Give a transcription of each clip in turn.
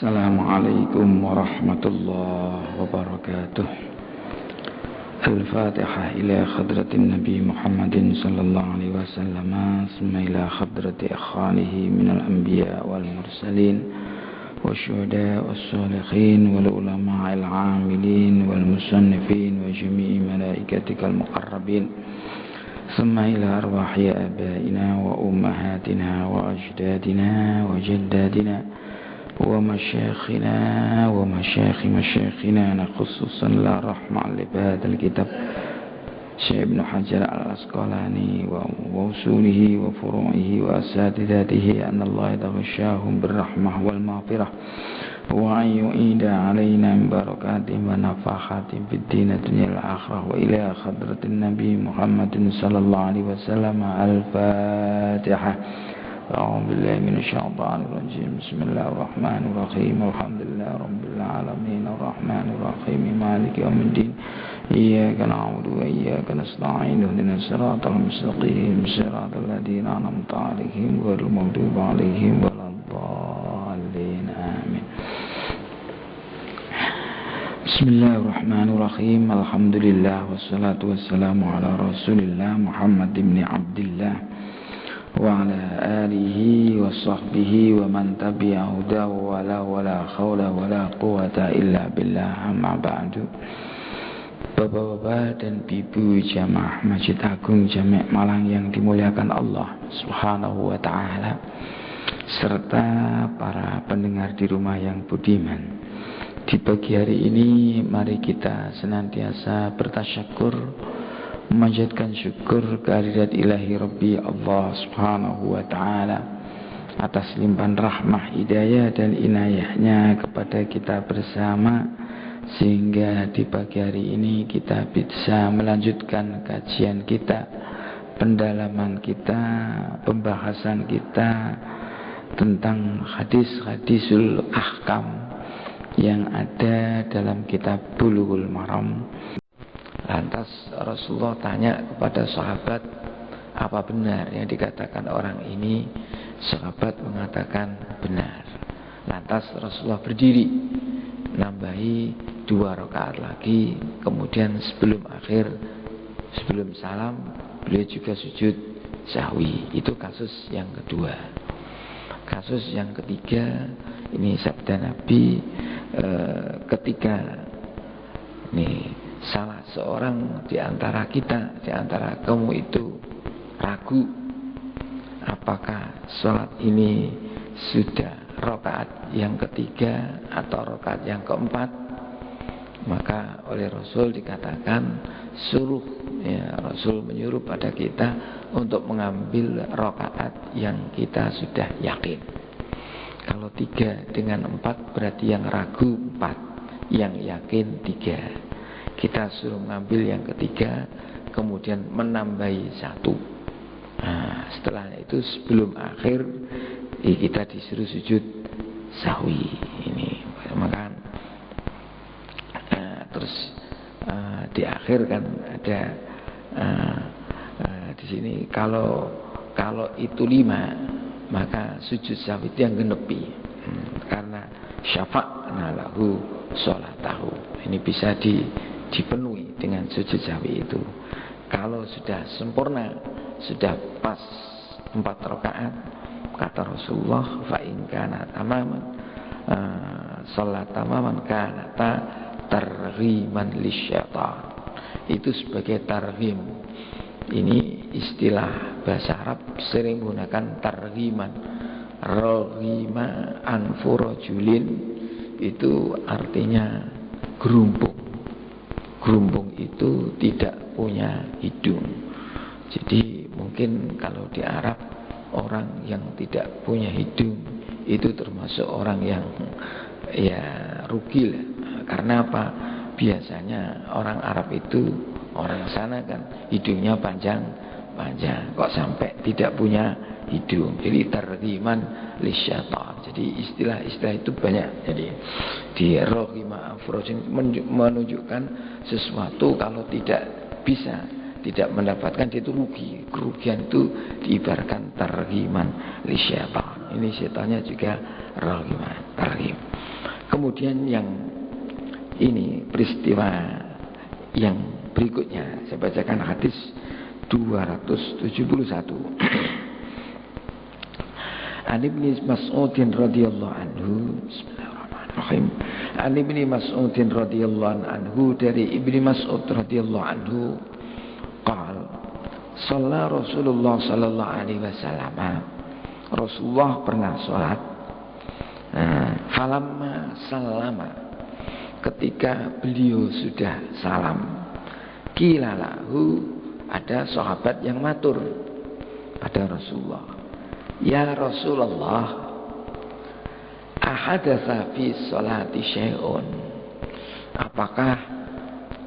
Assalamualaikum warahmatullahi wabarakatuh. Al-Fatihah ila khadratin Nabi Muhammadin sallallahu alaihi wasallam, summa ila khadrati akhwanihi minal anbiya wal mursalin wasyuhada wassalihin wal ulama al amilin wal musannifin wa jami'i malaikatikal muqarrabin, summa ila arwahi abaina wa ummahatina wa ajdadina wa jaddadina wa masyayikhina wa masyayikh masyayikhina, khususan la rahmah li bihadzal kitab Syekh Ibnu Hajar al-Asqalani wa usulihi wa furu'ihi wa asatidatihi, anna Allah yaghshahum birrahmah wal maghfirah wa an yu'ida alaina min barakatihim wa nafakhatihim fid din dunya wal akhirah wa ila hadratin Nabi Muhammadin sallallahu alaihi wasallam. Al-Fatihah. أعوذ بالله من الشيطان الرجيم. بسم الله الرحمن الرحيم. الحمد لله رب العالمين الرحمن الرحيم مالك يوم الدين إياك نعبد وإياك نستعين اهدنا الصراط المستقيم صراط الذين أنعمت عليهم غير المغضوب عليهم ولا الضالين آمين. بسم الله الرحمن الرحيم. الحمد لله والصلاة والسلام على رسول الله محمد بن عبد الله wa ala alihi wa sahbihi wa man tabi'a hudahu wa la khawla wa la quwata illa billah, amma ba'du. Bapak-bapak dan ibu jamaah Masjid Agung Jami' Malang yang dimuliakan Allah Subhanahu wa ta'ala, serta para pendengar di rumah yang budiman, di pagi hari ini mari kita senantiasa bertasyakur, memanjatkan syukur kehadirat ilahi Rabbi Allah Subhanahu wa ta'ala atas limpahan rahmah, hidayah dan inayahnya kepada kita bersama, sehingga di pagi hari ini kita bisa melanjutkan kajian kita, pendalaman kita, pembahasan kita tentang hadis-hadisul ahkam yang ada dalam kitab Bulughul Maram. Lantas Rasulullah tanya kepada sahabat, apa benar yang dikatakan orang ini? Sahabat mengatakan benar. Lantas Rasulullah berdiri, nambahi 2 rakaat lagi, kemudian sebelum salam beliau juga sujud sahwi. Itu kasus yang kedua. Kasus yang ketiga, ini sabda Nabi ketika salah seorang di antara kita, di antara kamu itu ragu apakah sholat ini sudah rakaat yang ketiga atau rakaat yang keempat, maka oleh Rasul dikatakan Rasul menyuruh pada kita untuk mengambil rakaat yang kita sudah yakin. Kalau 3 dengan 4 berarti yang ragu 4, yang yakin 3. Kita suruh mengambil yang ketiga, kemudian menambahi 1. Nah, setelah itu sebelum akhir kita disuruh sujud sahwi. Ini maka terus di akhir kan ada di sini kalau itu 5, maka sujud sahwi itu yang genepi, karena syafa'na lahu sholatahu. Ini bisa dipenuhi dengan sujud sahwi itu. Kalau sudah sempurna, sudah pas 4 rakaat, kata Rasulullah, fa in kana tamaman salat tamaman kana targhiman lisyaitan. Itu sebagai targhim. Ini istilah bahasa Arab sering menggunakan targhiman. Raghima anfu rajulin itu artinya gerumpung. Gerumpung itu tidak punya hidung. Jadi mungkin kalau di Arab, orang yang tidak punya hidung itu termasuk orang yang rugi lah. Karena apa? Biasanya orang Arab itu, orang sana kan hidungnya panjang, kok sampai tidak punya hidung. Jadi targhiman lisyaitan. Jadi istilah-istilah itu banyak. Jadi di rohima afrojin menunjukkan sesuatu kalau tidak bisa, tidak mendapatkan, dia itu rugi. Kerugian itu diibaratkan targhiman lisyaitan. Ini setannya juga targhim. Kemudian yang ini peristiwa yang berikutnya, saya bacakan hadis 271. An Ibnu Mas'ud radhiyallahu anhu, bismillahirrahmanirrahim. An Ibnu Mas'ud radhiyallahu anhu, dari Ibnu Mas'ud radhiyallahu anhu, qala shalla Rasulullah sallallahu alaihi wasallam. Rasulullah pernah salat. Falamma sallama, ketika beliau sudah salam, qila lahu, ada sahabat yang matur pada Rasulullah, ya Rasulullah, ahadatsa fi sholati syai'un, apakah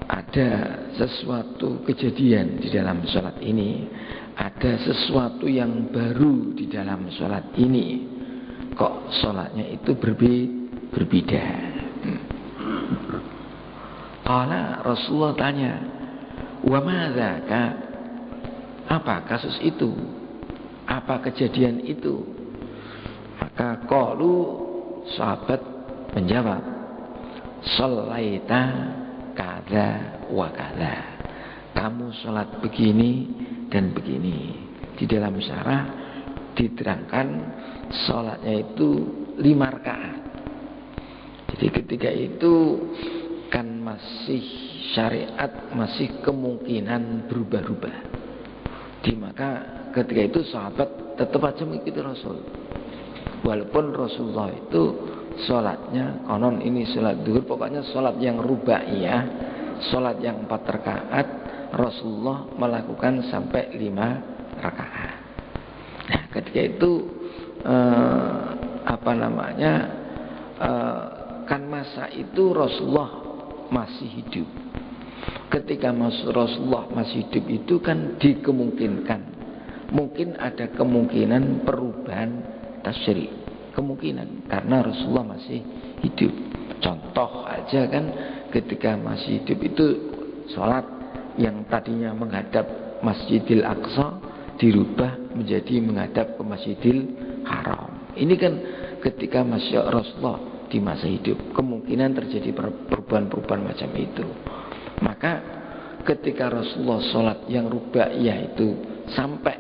ada sesuatu kejadian di dalam sholat ini, ada sesuatu yang baru di dalam sholat ini, kok sholatnya itu berbeda. Qala, Rasulullah tanya, wa madzaka, apa kasus itu, apa kejadian itu? Maka qalu, sahabat menjawab, shallaita kadza wa kadza, kamu sholat begini dan begini. Di dalam syarah diterangkan sholatnya itu 5 rakaat. Jadi ketika itu kan masih syariat, masih kemungkinan berubah-ubah. Maka ketika itu sahabat tetap aja mengikuti Rasul. Walaupun Rasulullah itu sholatnya konon ini sholat duhur, pokoknya sholat yang rubaiyah, sholat yang 4 rakaat, Rasulullah melakukan sampai 5 rakaat. Nah, ketika itu kan masa itu Rasulullah masih hidup. Ketika Rasulullah masih hidup itu kan dikemungkinkan, mungkin ada kemungkinan perubahan tasyri', kemungkinan, karena Rasulullah masih hidup. Contoh aja kan, ketika masih hidup itu sholat yang tadinya menghadap Masjidil Aqsa dirubah menjadi menghadap ke Masjidil Haram. Ini kan ketika Rasulullah di masa hidup, kemungkinan terjadi perubahan-perubahan macam itu. Maka ketika Rasulullah sholat yang rubaiyah itu sampai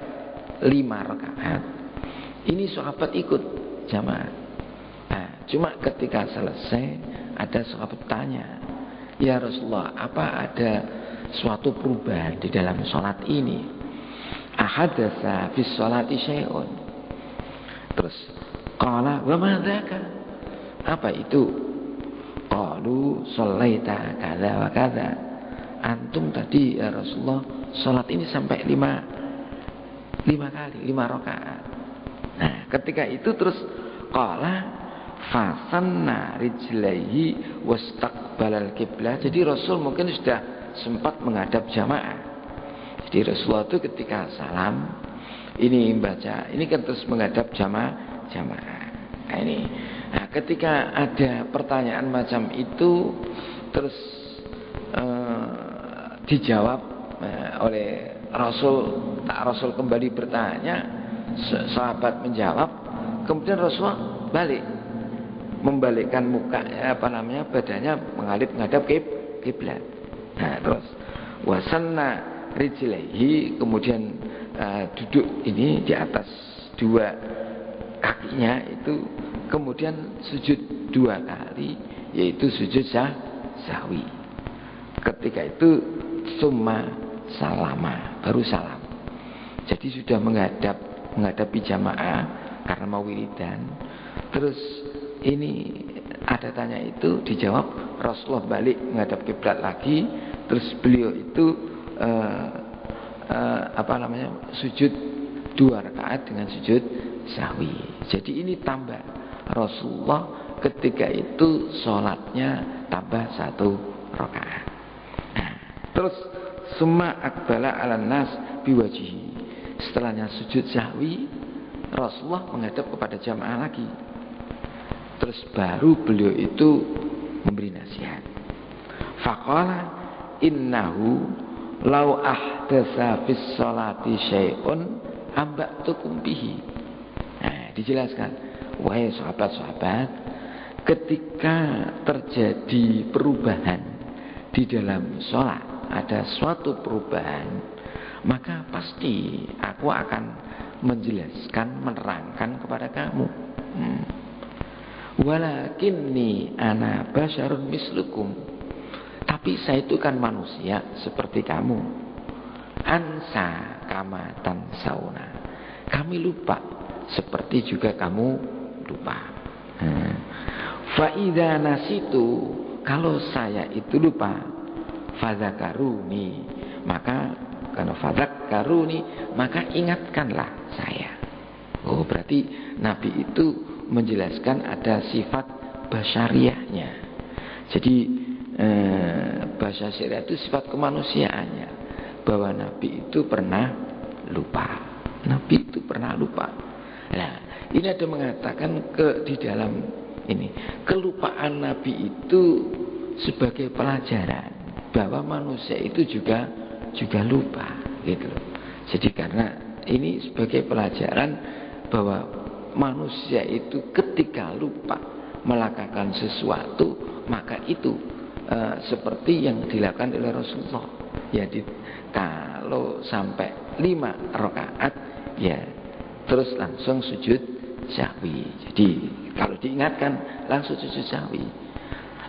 5 rakaat, ini sahabat ikut jamaah. Nah, cuma ketika selesai ada sahabat tanya, ya Rasulullah, apa ada suatu perubahan di dalam sholat ini? Ahadatsa fi sholati syai'un. Terus qala wa madzaka, apa itu? Qalu shallaita kadza wa kadza, antum tadi ya Rasulullah sholat ini sampai 5 kali, 5 rakaat. Nah, ketika itu terus qala fasanna rijlaihi wastaqbalal kiblah. Jadi Rasul mungkin sudah sempat menghadap jamaah. Jadi Rasulullah itu ketika salam ini baca, ini kan terus menghadap jamaah. Nah, ini. Nah, ketika ada pertanyaan macam itu terus dijawab oleh Rasul, Rasul kembali bertanya, sahabat menjawab, kemudian Rasulullah balik, membalikkan badannya menghadap kiblat. Nah, terus wasanna rijlaihi, kemudian duduk ini di atas 2 kakinya itu, kemudian sujud 2 kali, yaitu sujud sahwi. Ketika itu summa salama, baru salam. Jadi sudah menghadapi jamaah karena mau wiridan. Terus ini ada tanya itu dijawab, Rasulullah balik menghadap kiblat lagi. Terus beliau itu sujud 2 rakaat dengan sujud sahwi. Jadi ini tambah, Rasulullah ketika itu sholatnya tambah 1 rakaat. Nah, terus summa aqbala 'alan nas biwajhihi. Setelahnya sujud sahwi, Rasulullah menghadap kepada jamaah lagi. Terus baru beliau itu memberi nasihat. Faqala innahu law ahdatsa fis sholati syai'un amba'tukum bihi. Nah, dijelaskan, wahai sahabat-sahabat, ketika terjadi perubahan di dalam sholat, ada suatu perubahan, maka pasti aku akan menjelaskan, menerangkan kepada kamu. Walakinni ana basyarun mislukum, tapi saya itu kan manusia seperti kamu. Ansa kama tansauna, kami lupa seperti juga kamu lupa. Fa idza nasitu, kalau saya itu lupa, fadzakaruni, maka karena fadzakaruni, maka ingatkanlah saya. Oh, berarti Nabi itu menjelaskan ada sifat basyariahnya. Jadi bahasa syariah itu sifat kemanusiaannya, bahwa Nabi itu pernah lupa. Nabi itu pernah lupa. Nah, ini ada mengatakan di dalam ini kelupaan Nabi itu sebagai pelajaran bahwa manusia itu juga lupa, gitu loh. Jadi karena ini sebagai pelajaran bahwa manusia itu ketika lupa melakukan sesuatu, maka itu seperti yang dilakukan oleh Rasulullah. Ya, kalau sampai 5 rakaat, ya terus langsung sujud sahwi. Jadi kalau diingatkan langsung sujud sahwi.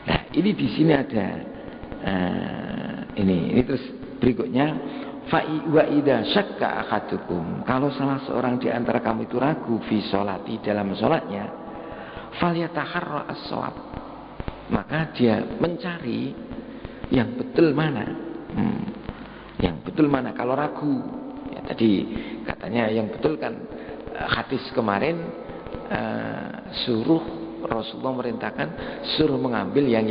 Nah, ini di sini ada ini terus berikutnya. Wa idza syakka ahadukum, kalau salah seorang di antara kamu itu ragu fi sholati, dalam sholatnya, falyataharra as-shawab, maka dia mencari yang betul mana. Yang betul mana kalau ragu. Ya, tadi katanya yang betul kan hadis kemarin suruh Rasulullah merintahkan suruh mengambil yang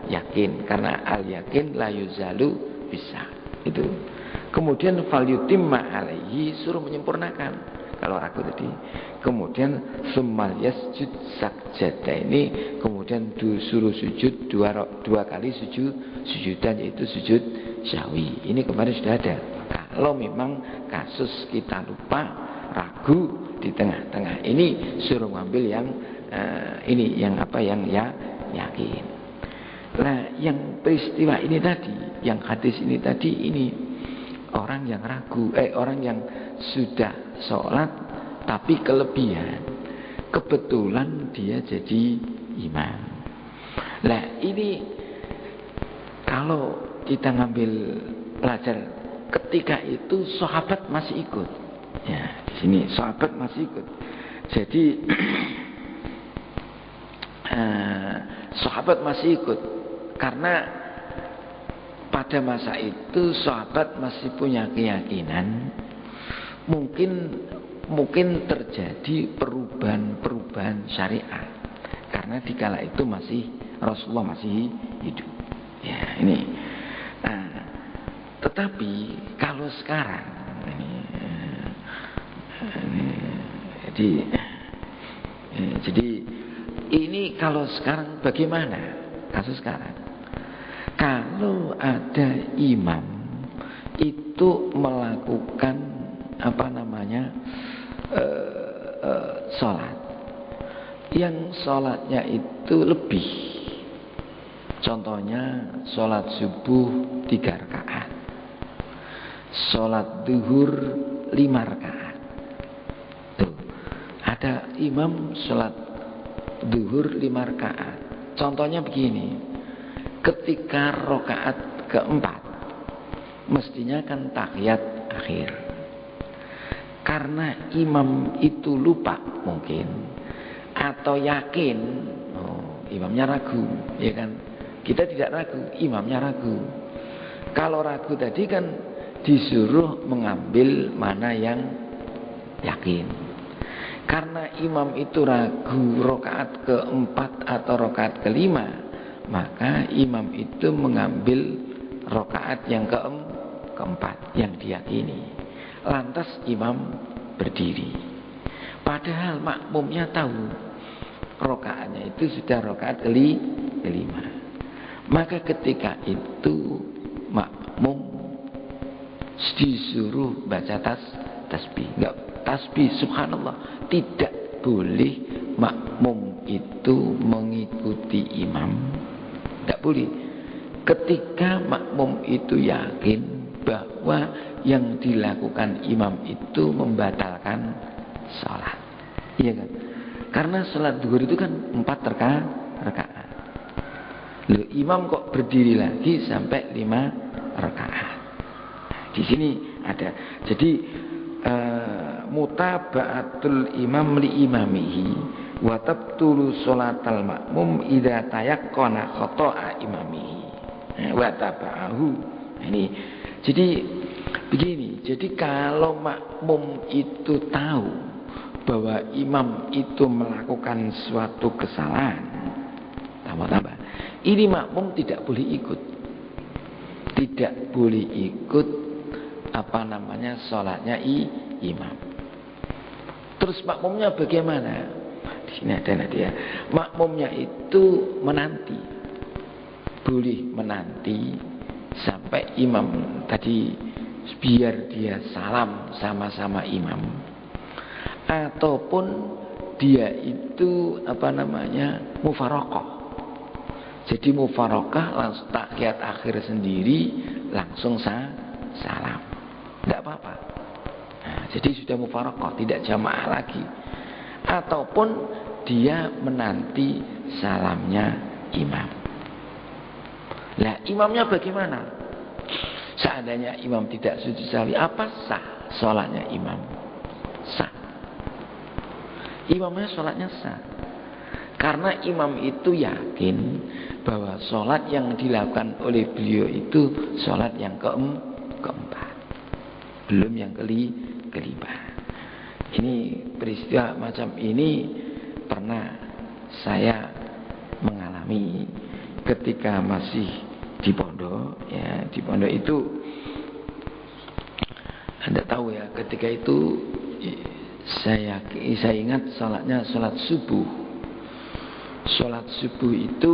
yakin, karena al yakin la yuzalu bisa. Itu. Kemudian falyutimma alaihi, suruh menyempurnakan kalau ragu tadi. Kemudian summal yasjud sajdaini, kemudian suruh sujud dua kali sujudan, yaitu sujud sahwi. Ini kemarin sudah ada. Kalau memang kasus kita lupa, ragu di tengah-tengah ini, suruh mengambil yang ini, yang apa, yang yakin. Nah, yang peristiwa ini tadi, yang hadis ini tadi, ini orang yang ragu, orang yang sudah sholat tapi kelebihan, kebetulan dia jadi imam. Nah, ini kalau kita ngambil pelajar, ketika itu sahabat masih ikut. Ya, di sini sahabat masih ikut. Jadi sahabat masih ikut karena pada masa itu sahabat masih punya keyakinan mungkin terjadi perubahan syariat, karena dikala itu masih Rasulullah masih hidup. Ya, ini. Nah, tetapi kalau sekarang jadi ini kalau sekarang bagaimana kasus sekarang? Kalau ada imam itu melakukan sholat, yang sholatnya itu lebih, contohnya sholat subuh 3 rakaat, sholat duhur 5 rakaat. Tuh, ada imam sholat duhur 5 rakaat. Contohnya begini. Ketika rakaat keempat, mestinya kan tahiyat akhir. Karena imam itu lupa mungkin, atau yakin, imamnya ragu, ya kan? Kita tidak ragu, imamnya ragu. Kalau ragu tadi kan disuruh mengambil mana yang yakin. Karena imam itu ragu rakaat keempat atau rakaat kelima, maka imam itu mengambil rakaat yang keempat yang diyakini. Lantas imam berdiri, padahal makmumnya tahu rakaatnya itu sudah rakaat kelima. Maka ketika itu makmum disuruh baca tasbih. Enggak tasbih, subhanallah, tidak boleh makmum itu mengikuti imam? Tidak boleh. Ketika makmum itu yakin bahwa yang dilakukan imam itu membatalkan salat. Iya kan? Karena salat zuhur itu kan 4 rakaat. Loh, imam kok berdiri lagi sampai 5 rakaat. Di sini ada. Jadi mutaba'atul imam li imamihi wa tabtulu sholatal makmum idza tayaqqana khata'a imamihi wa taba'ahu. Ini jadi begini. Jadi kalau makmum itu tahu bahwa imam itu melakukan suatu kesalahan, tambah-tambah, ini makmum tidak boleh ikut. Tidak boleh ikut sholatnya imam. Terus makmumnya bagaimana? Di sini ada nanti ya. Makmumnya itu menanti. Boleh menanti sampai imam tadi, biar dia salam sama-sama imam. Ataupun dia itu mufaraqah. Jadi mufaraqah langsung tahiyat akhir sendiri langsung salam. Tidak apa-apa. Nah, jadi sudah mufaraqah, tidak jamaah lagi. Ataupun dia menanti salamnya imam. Nah, imamnya bagaimana? Seandainya imam tidak sujud sahwi, apa sah sholatnya imam? Sah. Imamnya sholatnya sah. Karena imam itu yakin bahwa sholat yang dilakukan oleh beliau itu sholat yang keempat, belum yang kelima. Ini peristiwa macam ini pernah saya mengalami ketika masih di pondok. Ya, di pondok itu Anda tahu ya, ketika itu saya ingat sholatnya sholat subuh. Sholat subuh itu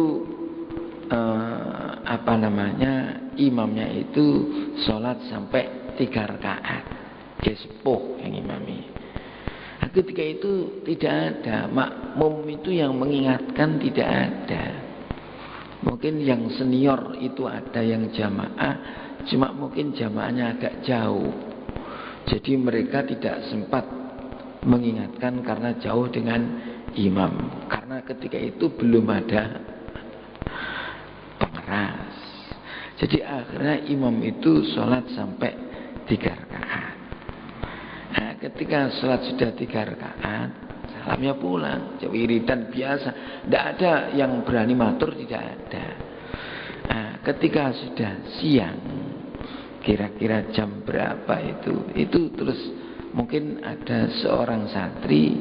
imamnya itu sholat sampai 3 rakaat. Dia sepuh yang imami. Nah, ketika itu tidak ada makmum itu yang mengingatkan, tidak ada. Mungkin yang senior itu ada yang jamaah, cuma mungkin jamaahnya agak jauh. Jadi mereka tidak sempat mengingatkan karena jauh dengan imam. Karena ketika itu belum ada pengeras. Jadi akhirnya imam itu sholat sampai 3 rakaat. Nah, ketika sholat sudah 3 rakaat, salamnya pulang. Wiridan biasa. Tidak ada yang berani matur, tidak ada. Nah, ketika sudah siang, kira-kira jam berapa itu terus mungkin ada seorang santri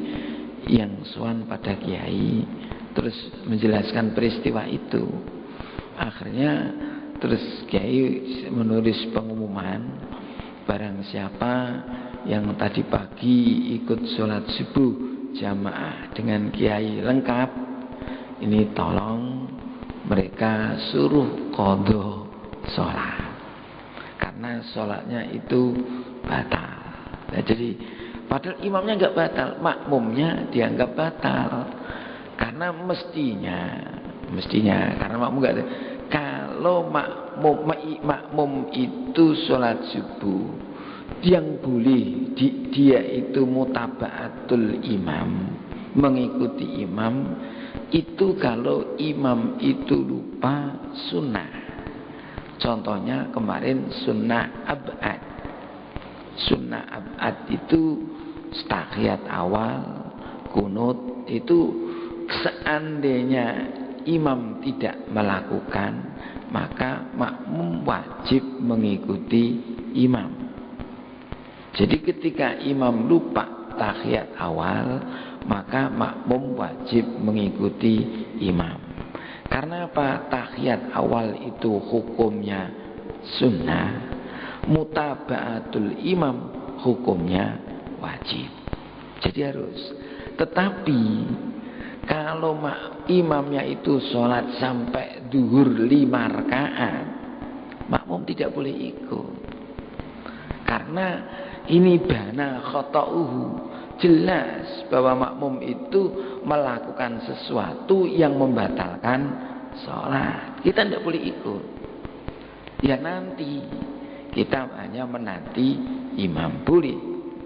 yang sowan pada kiai, terus menjelaskan peristiwa itu. Akhirnya terus kiai menulis pengumuman, barang siapa yang tadi pagi ikut sholat subuh jamaah dengan kiai lengkap, ini tolong mereka suruh qadha sholat, karena sholatnya itu batal. Nah, jadi padahal imamnya enggak batal, makmumnya dianggap batal. Karena mestinya karena makmum enggak ada. Kalau makmum itu sholat subuh, yang boleh dia itu mutaba'atul imam, mengikuti imam itu kalau imam itu lupa sunnah. Contohnya kemarin sunnah ab'ad. Sunnah ab'ad itu tahiyat awal, kunut itu seandainya imam tidak melakukan, maka makmum wajib mengikuti imam. Jadi ketika imam lupa tahiyat awal, maka makmum wajib mengikuti imam. Karena apa? Tahiyat awal itu hukumnya sunnah, mutaba'atul imam hukumnya wajib. Jadi harus. Tetapi kalau imamnya itu sholat sampai duhur 5 rakaat, makmum tidak boleh ikut. Karena ini bana khata'uhu, jelas bahwa makmum itu melakukan sesuatu yang membatalkan sholat. Kita tidak boleh ikut. Ya nanti kita hanya menanti imam, boleh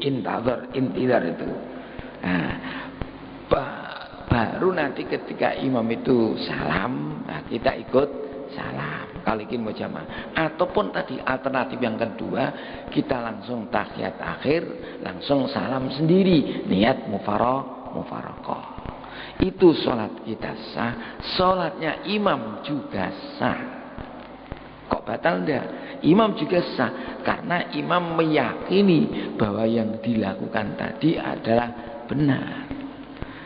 intizar itu. Nah, baru nanti ketika imam itu salam, nah kita ikut salam. Kalau ingin mau jamaah, ataupun tadi alternatif yang kedua, kita langsung tahiyat akhir, langsung salam sendiri, niat mufaroqah. Itu sholat kita sah, sholatnya imam juga sah. Kok batal enggak? Imam juga sah, karena imam meyakini bahwa yang dilakukan tadi adalah benar.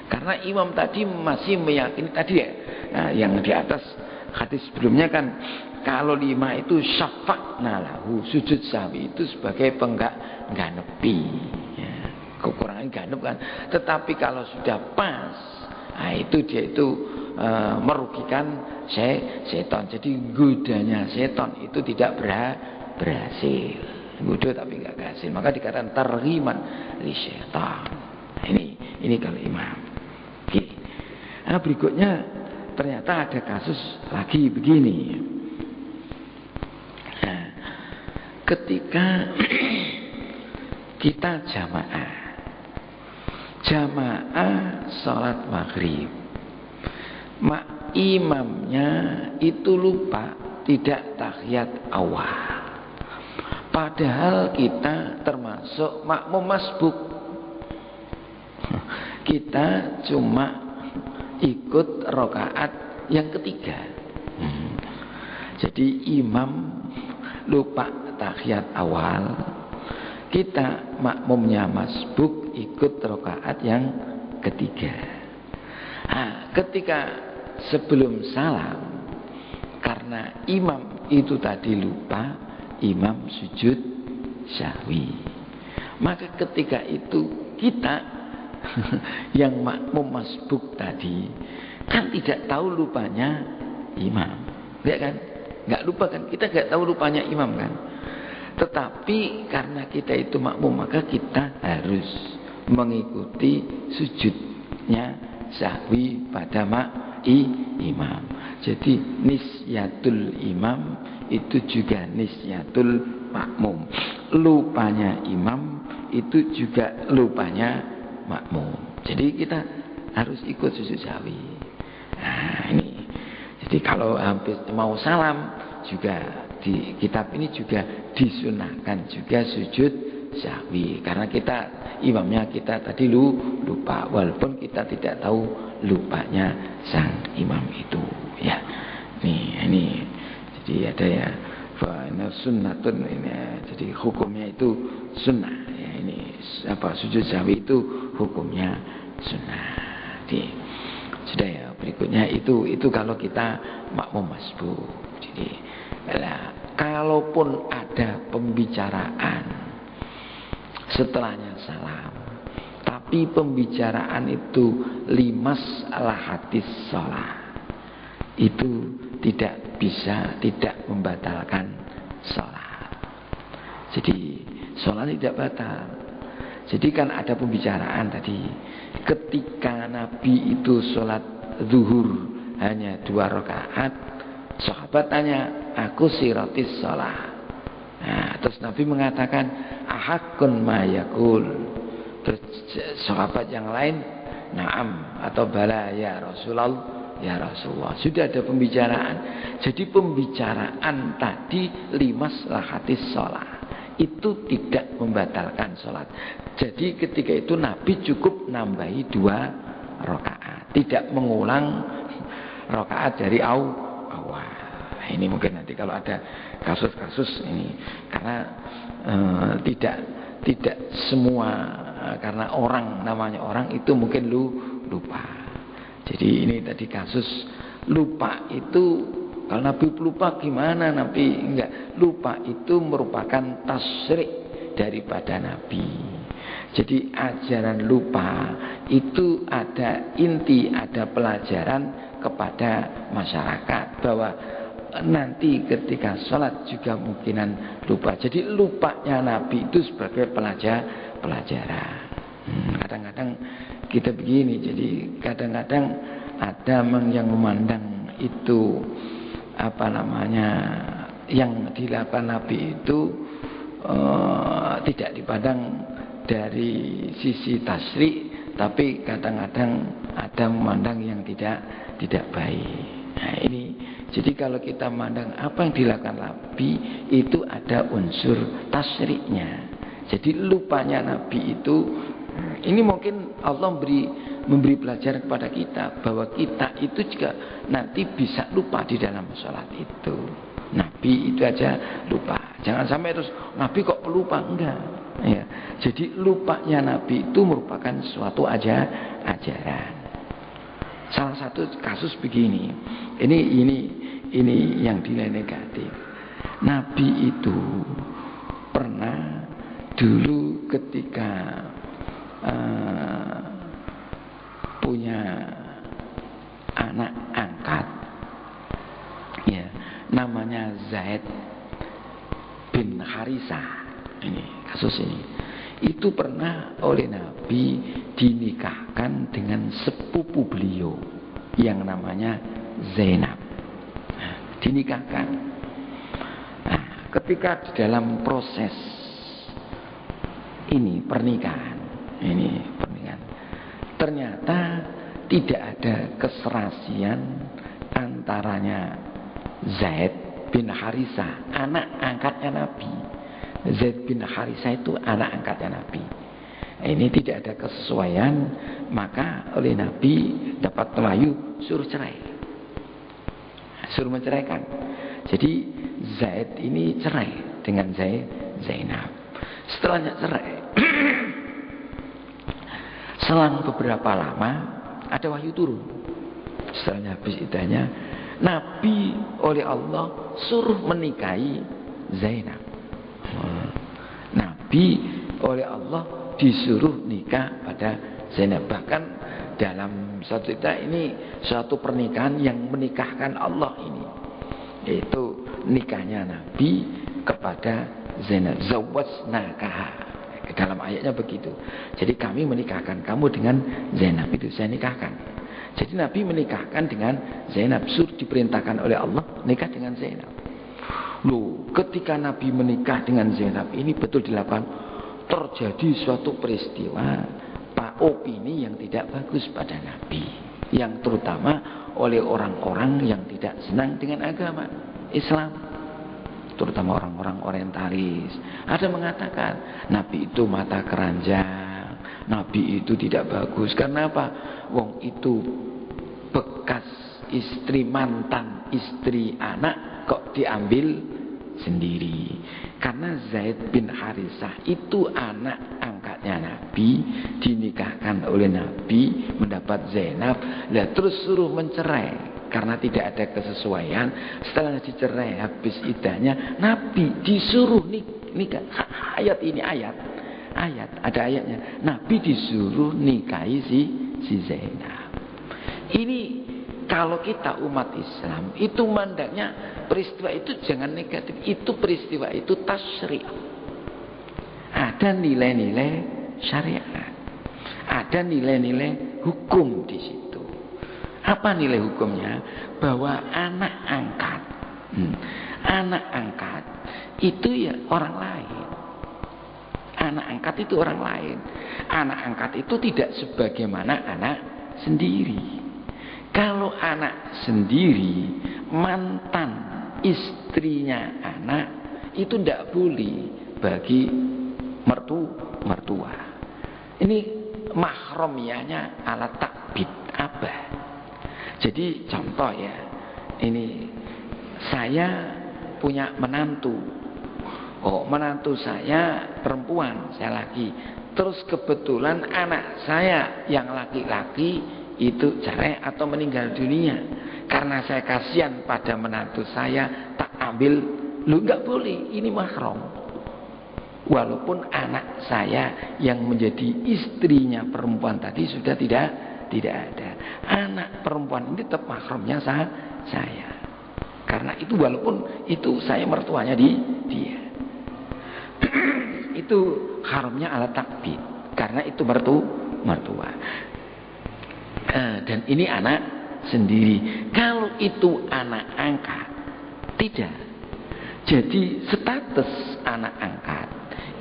Karena imam tadi masih meyakini tadi ya, nah, yang di atas hadis sebelumnya kan, kalau 5 itu syafa'na lahu, sujud sahwi itu sebagai pengganepi ya, kekurangan ganep kan. Tetapi kalau sudah pas, nah itu dia itu merugikan setan. Jadi godanya setan itu tidak berhasil. Godo tapi enggak berhasil. Maka dikatakan targhiman li setan. Nah, ini kalau imam. Oke. Nah, berikutnya ternyata ada kasus lagi begini. Nah, ketika kita jamaah sholat maghrib, imamnya itu lupa tidak tahiyat awal, padahal kita termasuk makmum masbuk. Kita cuma ikut rakaat yang ketiga. Jadi imam lupa tahiyat awal, kita makmumnya masbuk ikut rakaat yang ketiga. Nah, ketika sebelum salam, karena imam itu tadi lupa, imam sujud sahwi. Maka ketika itu kita yang makmum masbuk tadi kan tidak tahu lupanya imam, ya kan? Nggak lupa kan? Kita nggak tahu lupanya imam kan? Tetapi karena kita itu makmum, maka kita harus mengikuti sujudnya sahwi pada imam. Jadi nisyatul imam itu juga nisyatul makmum. Lupanya imam itu juga lupanya makmum. Jadi kita harus ikut sujud sahwi. Nah ini. Jadi kalau habis mau salam juga di kitab ini juga disunahkan juga sujud sahwi, karena kita imamnya kita tadi lupa, walaupun kita tidak tahu lupanya sang imam itu ya. Ini jadi ada ya sunnatun ini, jadi hukumnya itu sunnah ya. Ini apa, sujud sahwi itu hukumnya sunnah. Jadi sudah ya, berikutnya itu kalau kita makmum masbuk. Jadi kalaupun ada pembicaraan setelahnya salam, tapi pembicaraan itu limas lahatis sholat, itu tidak membatalkan sholat. Jadi sholat tidak batal. Jadi kan ada pembicaraan tadi, ketika Nabi itu sholat zuhur hanya 2 rakaat, sahabat tanya, aku siratis sholat. Nah, terus Nabi mengatakan ahakun ma yakul. Terus sahabat yang lain, na'am atau bala ya Rasulullah. Sudah ada pembicaraan. Jadi pembicaraan tadi limas lahatis sholat, itu tidak membatalkan sholat. Jadi ketika itu Nabi cukup nambahi 2 rakaat, tidak mengulang rakaat dari awal. Ini mungkin nanti kalau ada kasus-kasus ini, karena tidak semua, karena orang namanya orang itu mungkin lupa. Jadi ini tadi kasus lupa itu, kalau Nabi lupa gimana? Nabi enggak, lupa itu merupakan tasrik daripada Nabi. Jadi ajaran lupa itu ada inti, ada pelajaran kepada masyarakat bahwa nanti ketika sholat juga mungkinan lupa. Jadi lupanya Nabi itu sebagai pelajaran. Kadang-kadang kita begini, jadi kadang-kadang ada yang memandang itu yang dilakukan Nabi itu tidak dipandang dari sisi tasyrik, tapi kadang-kadang ada memandang yang tidak baik. Nah ini, jadi kalau kita memandang apa yang dilakukan Nabi itu ada unsur tasyriknya. Jadi lupanya Nabi itu, ini mungkin Allah memberi pelajaran kepada kita bahwa kita itu juga nanti bisa lupa di dalam sholat itu. Nabi itu aja lupa. Jangan sampai terus Nabi kok pelupa, enggak. Ya. Jadi lupanya Nabi itu merupakan suatu ajaran. Salah satu kasus begini. Ini yang nilai negatif. Nabi itu pernah dulu ketika punya anak angkat, ya, namanya Zaid bin Harisah. Ini kasus ini, itu pernah oleh Nabi dinikahkan dengan sepupu beliau yang namanya Zainab. Nah, dinikahkan. Nah, ketika di dalam proses pernikahan, ternyata tidak ada keserasian antaranya Zaid bin Harisah, anak angkatnya Nabi. Zaid bin Harisah itu anak angkatnya Nabi. Ini tidak ada kesesuaian, maka oleh Nabi dapat wahyu suruh cerai, suruh menceraikan. Jadi Zaid ini cerai dengan Zainab. Setelahnya cerai, selang beberapa lama ada wahyu turun. Setelahnya habis iddahnya, Nabi oleh Allah suruh menikahi Zainab. Nabi oleh Allah disuruh nikah pada Zainab. Bahkan dalam satu cerita ini suatu pernikahan yang menikahkan Allah ini, yaitu nikahnya Nabi kepada Zainab. Zawwajnakaha, dalam ayatnya begitu. Jadi kami menikahkan kamu dengan Zainab, itu saya nikahkan. Jadi Nabi menikahkan dengan Zainab, suruh diperintahkan oleh Allah nikah dengan Zainab. Loh, ketika Nabi menikah dengan Zainab ini betul dilakukan, terjadi suatu peristiwa opini yang tidak bagus pada Nabi, yang terutama oleh orang-orang yang tidak senang dengan agama Islam, terutama orang-orang orientalis. Ada mengatakan Nabi itu mata keranjang, Nabi itu tidak bagus. Karena apa? Wong itu bekas istri, mantan istri anak kok diambil sendiri. Karena Zaid bin Harisah itu anak angkatnya Nabi, dinikahkan oleh Nabi, mendapat Zainab, lah terus suruh mencerai karena tidak ada kesesuaian. Setelah dicerai habis iddahnya, Nabi disuruh nikah. Ayat ini ayat ada ayatnya. Nabi disuruh nikahi si Zainab. Ini kalau kita umat Islam itu mandangnya peristiwa itu jangan negatif, itu peristiwa itu tasyri'. Ada nilai-nilai syariat, ada nilai-nilai hukum di situ. Apa nilai hukumnya? Bahwa anak angkat itu ya orang lain. Anak angkat itu orang lain. Anak angkat itu tidak sebagaimana anak sendiri. Kalau anak sendiri, mantan istrinya anak itu tidak boleh bagi mertua. Ini mahromiyahnya ala takbid abah. Jadi contoh ya, ini saya punya menantu. Menantu saya perempuan, saya laki. Terus kebetulan anak saya yang laki-laki itu cerai atau meninggal dunia. Karena saya kasihan pada menantu saya, tak ambil. Lu nggak boleh, ini mahram. Walaupun anak saya yang menjadi istrinya perempuan tadi sudah tidak ada. Anak perempuan ini tetap mahramnya saya. Karena itu walaupun itu saya mertuanya dia. Itu haramnya ala takbir. Karena itu mertua. Dan ini anak sendiri. Kalau itu anak angkat, tidak. Jadi status anak angkat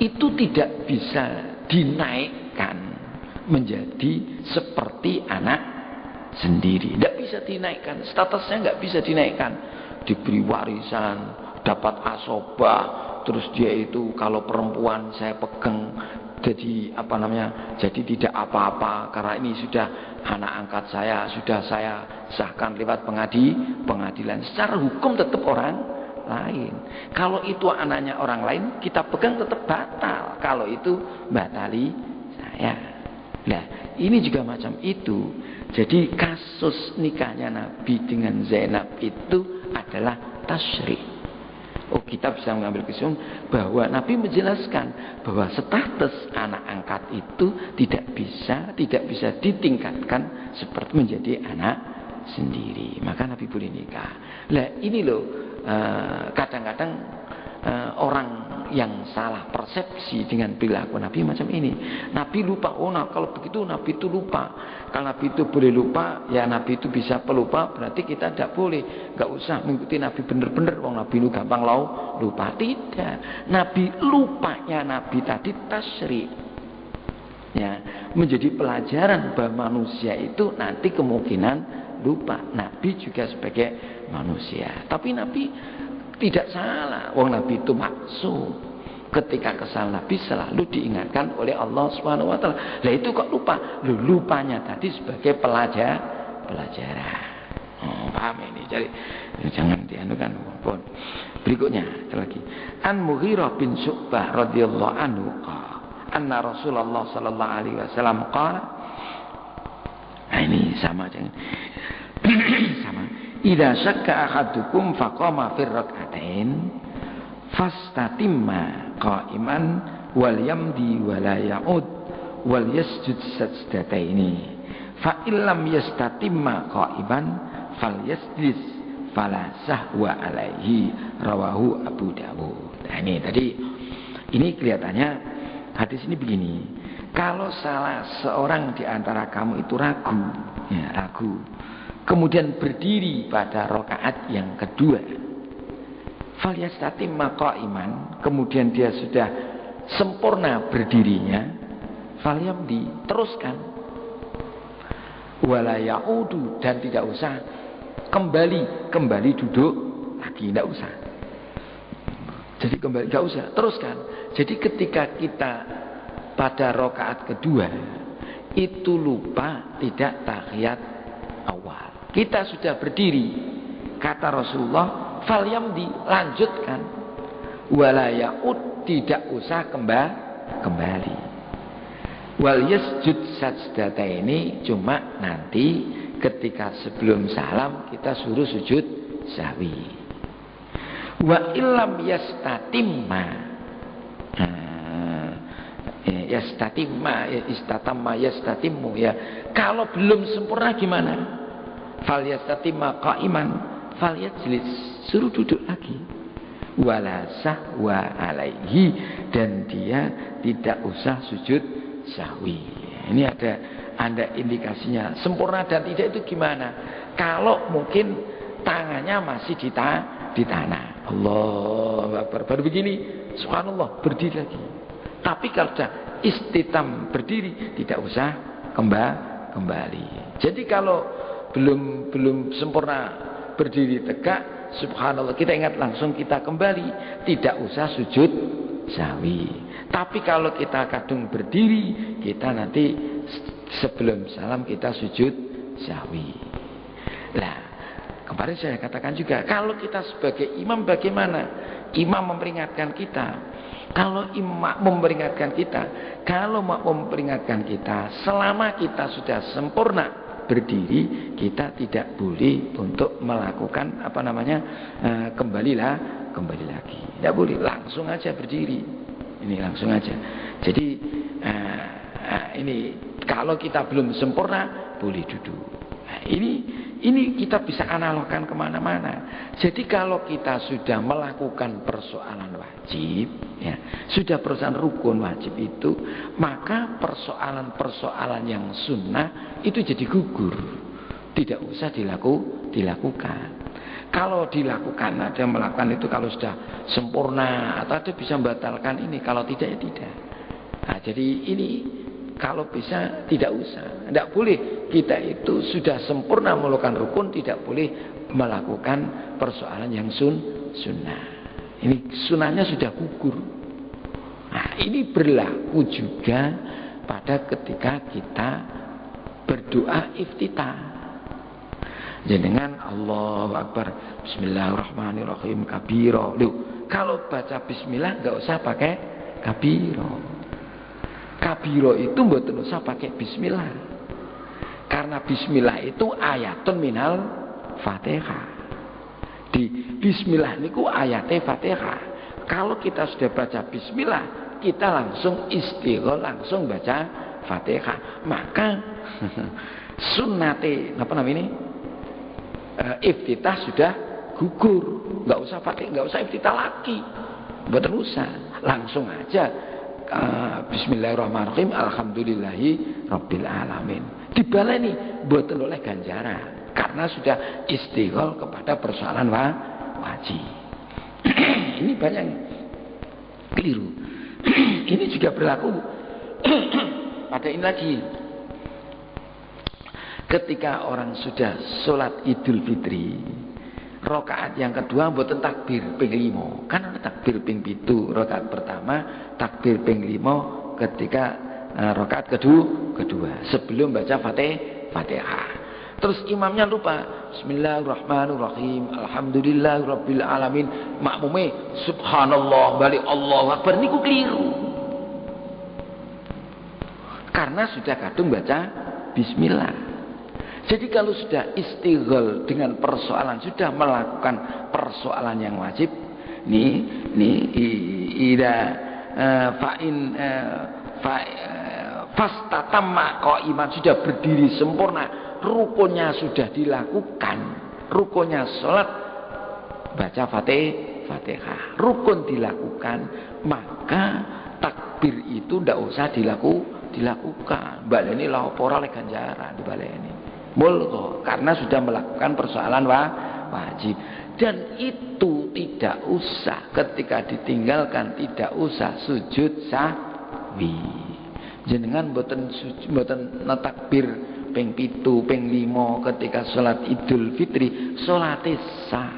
itu tidak bisa dinaikkan menjadi seperti anak sendiri. Tidak bisa dinaikkan, statusnya nggak bisa dinaikkan. Diberi warisan, dapat asobah, terus dia itu kalau perempuan saya pegang jadi jadi tidak apa-apa karena ini sudah anak angkat saya, sudah saya sahkan lewat pengadilan. Secara hukum tetap orang lain. Kalau itu anaknya orang lain, kita pegang tetap batal. Kalau itu batali saya. Nah, ini juga macam itu. Jadi kasus nikahnya Nabi dengan Zainab itu adalah tasyri'. Oh, kita bisa mengambil kesimpulan bahwa Nabi menjelaskan bahwa status anak angkat itu tidak bisa ditingkatkan seperti menjadi anak sendiri. Maka Nabi boleh nikah. Nah, ini loh kadang-kadang orang yang salah persepsi dengan perilaku Nabi macam ini. Nabi lupa. Oh, nah, kalau begitu Nabi itu lupa. Kalau Nabi itu boleh lupa, ya Nabi itu bisa pelupa, berarti kita tidak boleh. Gak usah mengikuti Nabi benar-benar. Wong Nabi lu gampang lupa. Tidak. Nabi lupanya Nabi tadi tasyri'. Ya, menjadi pelajaran bahwa manusia itu nanti kemungkinan lupa. Nabi juga sebagai manusia. Tapi Nabi tidak salah. Wong Nabi itu maksum. Ketika kesalahan Nabi selalu diingatkan oleh Allah Subhanahu wa taala. Lah itu kok lupa? Lupanya tadi sebagai pelajaran. Oh, paham ini. Jadi jangan dianukan. Berikutnya lagi. An Mughirah bin Syu'bah radhiyallahu anhu anna Rasulullah sallallahu alaihi wasallam qala. Nah, ini sama dengan sama. Idza syakka ahadukum faqama fir rak'atain fastatimma qa'iman wal yamdi wa la ya'ud wal yasjud sajdataini fa illam yastatimma qa'iman falyasjud fala sahwa alaihi rawahu Abu Dawud. Nah, ini tadi ini kelihatannya hadis ini begini. Kalau salah seorang di antara kamu itu ragu, kemudian berdiri pada rakaat yang kedua, falyastatimma qa'iman, kemudian dia sudah sempurna berdirinya, falyamdi, teruskan, wala ya'udu, dan tidak usah kembali duduk lagi, tidak usah. Jadi kembali, tidak usah, teruskan. Jadi ketika kita pada rakaat kedua itu lupa tidak tahiyat awal, kita sudah berdiri, kata Rasulullah, falyamdi, lanjutkan, wala ya'ud, tidak usah kembali, wal yasjud sajdataini, cuma nanti ketika sebelum salam kita suruh sujud sahwi. Wa illam yastatimma, yastatimmu, ya, kalau belum sempurna gimana? Fal yastatimma qa'iman falyajlis, suruh duduk lagi, wala sahwa alaihi, dan dia tidak usah sujud sahwi. Ini ada indikasinya. Sempurna dan tidak itu gimana? Kalau mungkin tangannya masih di tanah, Allahu Akbar, baru begini, subhanallah, berdiri lagi. Tapi kalau sudah istitam berdiri, tidak usah kembali. Jadi kalau belum sempurna berdiri tegak, subhanallah, kita ingat langsung kita kembali, tidak usah sujud sahwi. Tapi kalau kita kadung berdiri, kita nanti sebelum salam kita sujud sahwi. Lah, kemarin saya katakan juga, kalau kita sebagai imam bagaimana? Imam memperingatkan kita. Kalau imam memperingatkan kita, kalau makmum memperingatkan kita, selama kita sudah sempurna berdiri, kita tidak boleh untuk melakukan kembali lagi. Tidak boleh, langsung aja berdiri. Ini langsung aja. Jadi ini kalau kita belum sempurna boleh duduk. Nah, ini kita bisa analogkan kemana-mana. Jadi kalau kita sudah melakukan persoalan wajib, ya, sudah persoalan rukun wajib itu, maka persoalan-persoalan yang sunnah itu jadi gugur, tidak usah dilakukan. Kalau dilakukan, ada melakukan itu kalau sudah sempurna, atau ada bisa membatalkan ini, kalau tidak ya tidak. Nah, jadi ini kalau bisa tidak usah. Tidak boleh kita itu sudah sempurna melakukan rukun, tidak boleh melakukan persoalan yang sunnah. Ini sunnahnya sudah gugur. Nah, ini berlaku juga pada ketika kita berdoa iftitah. Jenengan Allahu Akbar, Bismillahirrahmanirrahim, kabiro. Loh, kalau baca Bismillah nggak usah pakai kabiro. Kabiro itu mboten usah pakai bismillah. Karena bismillah itu ayatun minal Fatihah. Di bismillah niku ayatnya Fatihah. Kalau kita sudah baca bismillah, kita langsung istighol, langsung baca Fatihah. Maka sunnate apa namanya? Iftitah sudah gugur. Enggak usah pakai, enggak usah iftitah lagi. Mboten usah, langsung aja Bismillahirrahmanirrahim, alhamdulillahi rabbil alamin. Dibaleni mboten oleh ganjaran karena sudah istighol kepada persoalan wajib. Ini banyak yang keliru. Ini juga berlaku pada ini lagi. Ketika orang sudah sholat Idul Fitri, rakaat yang kedua mboten takbir ping 5. Kan ada takbir ping 7 rakaat pertama, takbir ping 5 ketika rakaat kedua sebelum baca Fatihah. Terus imamnya lupa Bismillahirrahmanirrahim, alhamdulillahirabbil alamin, makmume subhanallah balik Allahu akbar, niku keliru. Karena sudah kadung baca bismillah. Jadi kalau sudah istighol dengan persoalan, sudah melakukan persoalan yang wajib, fastatamma qaiman, sudah berdiri sempurna, rukunnya sudah dilakukan, rukunnya sholat baca Fatihah, rukun dilakukan, maka takbir itu tidak usah dilakukan. Baleni la opora le ganjaran dibaleni. Mulko, karena sudah melakukan persoalan wajib. Dan itu tidak usah, ketika ditinggalkan tidak usah sujud sahwi. Jenengan mboten takbir ping 7 ping 5 ketika sholat Idul Fitri, sholate sah.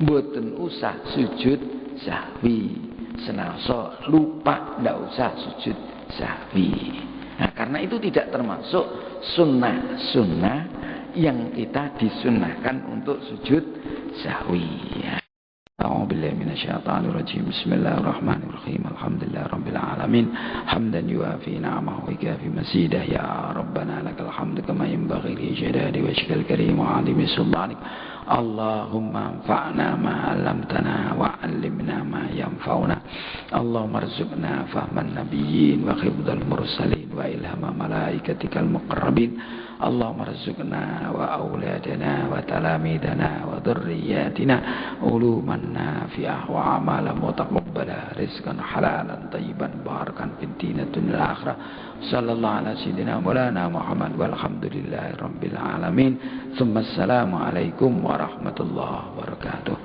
Mboten usah sujud sahwi. Senasa lupa ndak usah sujud sahwi. Nah, karena itu tidak termasuk sunnah yang kita disunnahkan untuk sujud sahwi. A'udzubillahi minasyaitonirrajim. Bismillahirrahmanirrahim. Alhamdulillahirabbil alamin. Hamdan yuafi ni'amahu wa yukafi mazidah. Ya Rabbana lakal hamdu kama yanbaghi li jalali wajhikal karim wa 'azimi sultanik. Allahumma anfa'na ma 'allamtana wa 'allimna ma yanfa'una. Allahumma arzuqna fahman nabiyyin wa hifdzal mursalin wa ilhama malaikatikal muqarrabin. Allahumma arzuqna wa auladana wa talamidana wa dhurriyyatina uluman nafi'ah wa amalan mutaqabbala, rizqan halalan tayyiban barakan fid din dunya akhirah. Sallallahu ala sayyidina maulana Muhammad walhamdulillahi rabbil alamin. Tsumma assalamu alaikum warahmatullahi wabarakatuh.